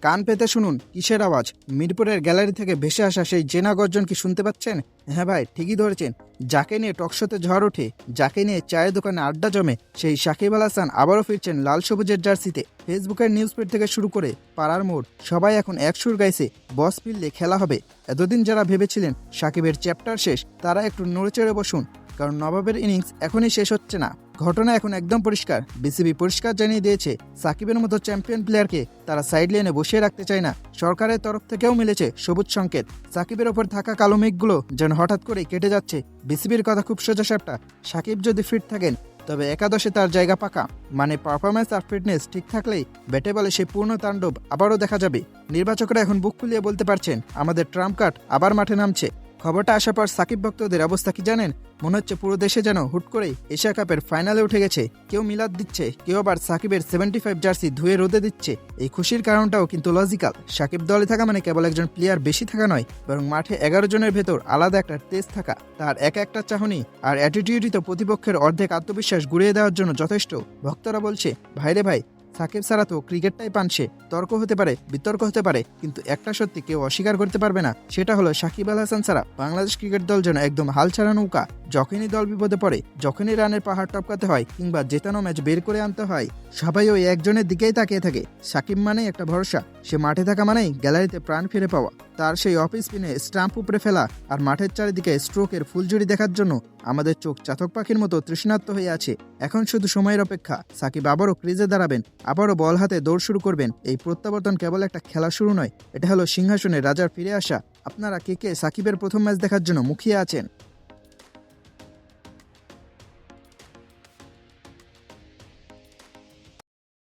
কান পেতে শুনুন কিসের আওয়াজ। মিরপুরের গ্যালারি থেকে ভেসে আসা সেই জেনা গর্জন কি শুনতে পাচ্ছেন? হ্যাঁ ভাই, ঠিকই ধরেছেন। যাকে নিয়ে টকশোতে ঝড় ওঠে, যাকে নিয়ে চায়ের দোকানে আড্ডা জমে, সেই সাকিব আল হাসান আবারও ফিরছেন লাল সবুজের জার্সিতে। ফেসবুকের নিউজ ফিড থেকে শুরু করে পাড়ার মোড়, সবাই এখন এক সুর গাইছে, বস ফিরলে খেলা হবে। এতদিন যারা ভেবেছিলেন সাকিবের চ্যাপ্টার শেষ, তারা একটু নড়ে চড়ে বসুন, কারণ নবাবের ইনিংস এখনই শেষ হচ্ছে না। ঘটনা এখন একদম পরিষ্কার। বিসিবি পরিষ্কার জানিয়ে দিয়েছে, সাকিবের মতো চ্যাম্পিয়ন প্লেয়ারকে তারা সাইড লাইনে বসিয়ে রাখতে চায় না। সরকারের তরফ থেকেও মিলেছে সবুজ সংকেত। সাকিবের ওপর থাকা কালো মেঘগুলো যেন হঠাৎ করেই কেটে যাচ্ছে। বিসিবির কথা খুব সোজা সাপটা, সাকিব যদি ফিট থাকেন তবে একাদশে তার জায়গা পাকা। মানে পারফরম্যান্স আর ফিটনেস ঠিক থাকলেই ব্যাটে বলে সেই পূর্ণ তাণ্ডব আবারও দেখা যাবে। নির্বাচকরা এখন বুক খুলিয়ে বলতে পারছেন, আমাদের ট্রাম্প কার্ড আবার মাঠে নামছে। খবরটা আসার পর সাকিব ভক্তদের অবস্থা কি জানেন? মনে হচ্ছে পুরো দেশে যেন হুট করেই এশিয়া কাপের ফাইনালে উঠে গেছে। কেউ মিলাদ দিচ্ছে, কেউ আবার সাকিবের 75 জার্সি ধুয়ে রোদে দিচ্ছে। এই খুশির কারণটাও কিন্তু লজিক্যাল। সাকিব দলে থাকা মানে কেবল একজন প্লেয়ার বেশি থাকা নয়, বরং মাঠে 11 জনের ভেতর আলাদা একটা তেজ থাকা। তার এক একটা চাহনি আর অ্যাটিটিউডই তো প্রতিপক্ষের অর্ধেক আত্মবিশ্বাস গুড়িয়ে দেওয়ার জন্য যথেষ্ট। ভক্তরা বলছে, ভাইরে ভাই, সাকিব ছাড়া তো ক্রিকেটটাই পানছে। তর্ক হতে পারে, বিতর্ক হতে পারে, কিন্তু একটা সত্যি কেউ অস্বীকার করতে পারবে না, সেটা হলো সাকিব আল হাসান ছাড়া বাংলাদেশ ক্রিকেট দল যেন একদম হাল ছাড়া নৌকা। যখনই দল বিপদে পড়ে, যখনই রানের পাহাড় টপকাতে হয় কিংবা জেতানো ম্যাচ বের করে আনতে হয়, সবাই ওই একজনের দিকেই তাকিয়ে থাকে। সাকিব মানেই একটা ভরসা। সে মাঠে থাকা মানেই গ্যালারিতে প্রাণ ফিরে পাওয়া। তার সেই অফ স্পিনে স্টাম্প উপরে ফেলা আর মাঠের চারিদিকে স্ট্রোকের ফুলঝুরি দেখার জন্য আমাদের চোখ চাতক পাখির মতো তৃষ্ণার্ত হয়ে আছে। এখন শুধু সময়ের অপেক্ষা। সাকিব আবারও ক্রিজে দাঁড়াবেন, আবারও বল হাতে দৌড় শুরু করবেন। এই প্রত্যাবর্তন কেবল একটা খেলা শুরু নয়, এটা হলো সিংহাসনে রাজার ফিরে আসা। আপনারা কে কে সাকিবের প্রথম ম্যাচ দেখার জন্য মুখিয়ে আছেন?